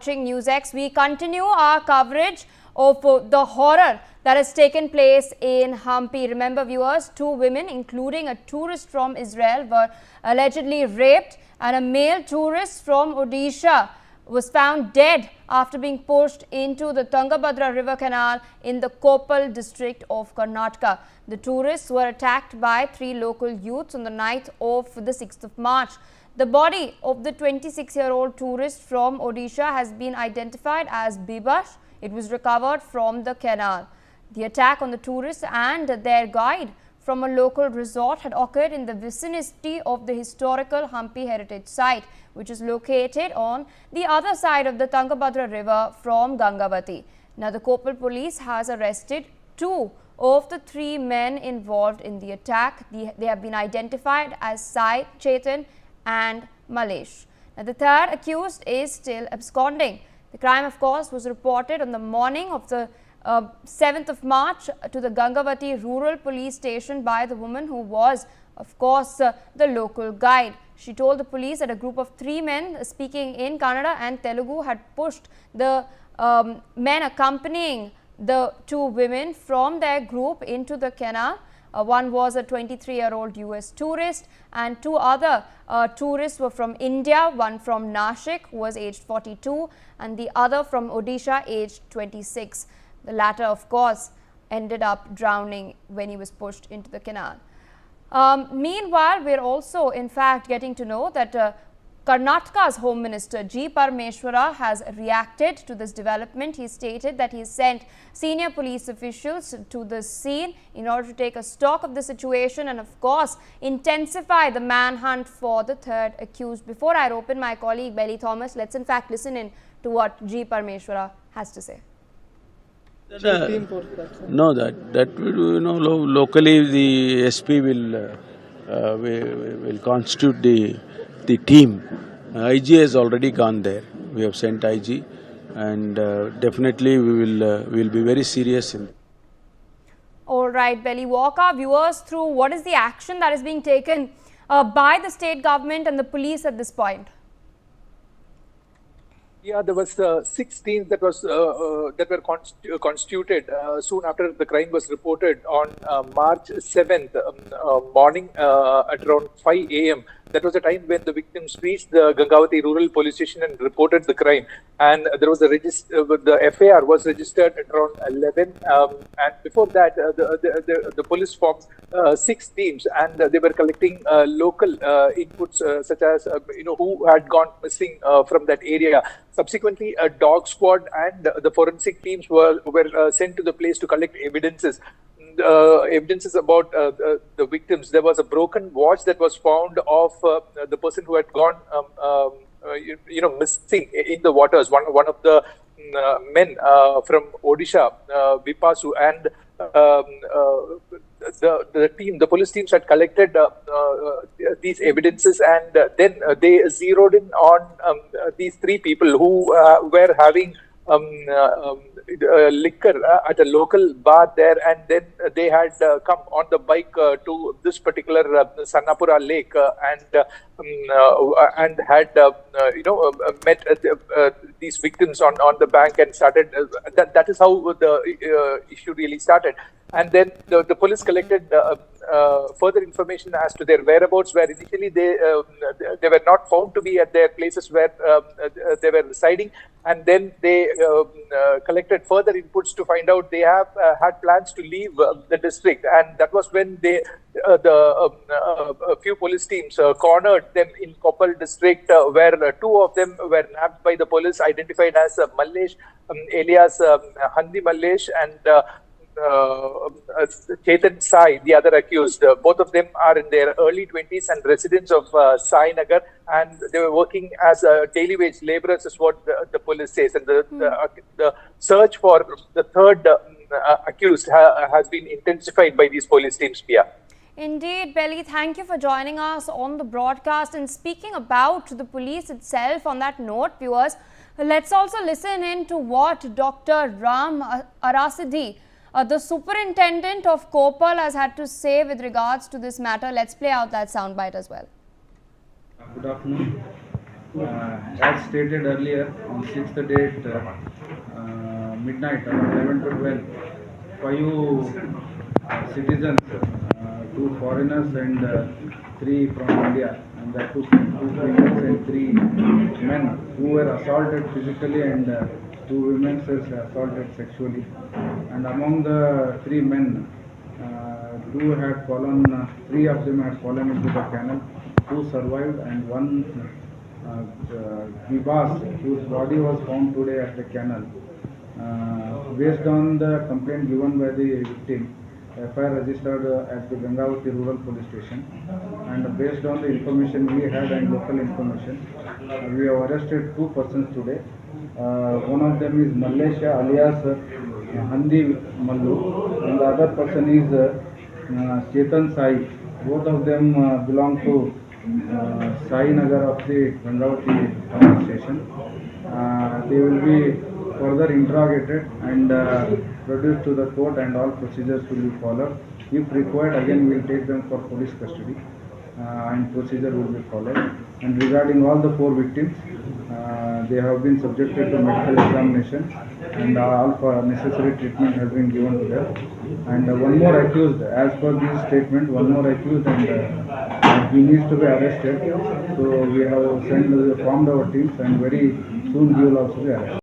Watching NewsX, we continue our coverage of the horror that has taken place in Hampi. Remember viewers, two women including a tourist from Israel were allegedly raped, and a male tourist from Odisha was found dead after being pushed into the Tungabhadra River canal in the Koppal district of Karnataka. The tourists were attacked by three local youths on the night of the 6th of March. The body of the 26-year-old tourist from Odisha has been identified as Bibash. It was recovered from the canal. The attack on the tourists and their guide from a local resort had occurred in the vicinity of the historical Hampi heritage site, which is located on the other side of the Tungabhadra River from Gangavati. Now, the Koppal police has arrested two of the three men involved in the attack. They have been identified as Sai, Chetan and Malesh. Now, the third accused is still absconding. The crime, of course, was reported on the morning of the 7th of March to the Gangavati rural police station by the woman who was, of course, the local guide. She told the police that a group of three men speaking in Kannada and Telugu had pushed the men accompanying the two women from their group into the canal. One was a 23-year-old US tourist, and two other tourists were from India, one from Nashik who was aged 42 and the other from Odisha aged 26. The latter, of course, ended up drowning when he was pushed into the canal. Meanwhile, we are also in fact getting to know that Karnataka's Home Minister G. Parameshwara has reacted to this development. He stated that he sent senior police officials to the scene in order to take a stock of the situation and, of course, intensify the manhunt for the third accused. Before I open my colleague Belly Thomas, let's in fact listen in to what G. Parameshwara has to say. No, that locally the SP will constitute the team. IG has already gone there. We have sent IG, and definitely we will be very serious in. All right, Belly, walk our viewers through what is the action that is being taken by the state government and the police at this point. Yeah, there was 6 teams that were constituted soon after the crime was reported on March 7th morning at around 5 a.m. That was the time when the victims reached the Gangavati rural police station and reported the crime. And there was the FAR was registered at around 11. And before that, the police formed 6 teams, and they were collecting local inputs such as who had gone missing from that area. Subsequently, a dog squad and the forensic teams were sent to the place to collect evidences. Evidences about the victims. There was a broken watch that was found of the person who had gone missing in the waters. One of the men from Odisha, Vipasu, and the police teams had collected these evidences, and then they zeroed in on these 3 people who were having liquor at a local bar there, and then they had come on the bike to this particular Sannapura lake and had met these victims on the bank and started. That is how the issue really started. And then the police collected further information as to their whereabouts, where initially they were not found to be at their places where they were residing, and then they collected further inputs to find out they have had plans to leave the district, and that was when a few police teams cornered them in Koppal district, where 2 of them were nabbed by the police, identified as Malesh, alias Handi Malesh, and Chetan Sai, the other accused. Both of them are in their early 20s and residents of Sai Nagar, and they were working as daily wage laborers, is what the police says. And the search for the third accused has been intensified by these police teams, Pia. Indeed, Belly, thank you for joining us on the broadcast. And speaking about the police itself, on that note, viewers, let's also listen in to what Dr. Ram Arasidhi, the superintendent of Koppal, has had to say with regards to this matter. Let's play out that soundbite as well. Good afternoon. As stated earlier, on 6th date, midnight, around 11 to 12, five citizens, two foreigners and three from India, and that two females and three men who were assaulted physically and two women were assaulted sexually. And among the three men, two had fallen, three of them had fallen into the canal, two survived, and one Vibas, whose body was found today at the canal. Based on the complaint given by the victim, FIR registered at the Gangavati Rural Police Station, and based on the information we had and local information, we have arrested two persons today. One of them is Malaysia alias Handi Mallu, and the other person is Chetan Sai. Both of them belong to Sai Nagar of the Gangavati Police Station. They will be further interrogated and produced to the court, and all procedures will be followed. If required, again we will take them for police custody and procedure will be followed. And regarding all the four victims, they have been subjected to medical examination and all for necessary treatment has been given to them. And one more accused, as per this statement, one more accused, and he needs to be arrested. So we have formed our teams, and very soon he will also be arrested.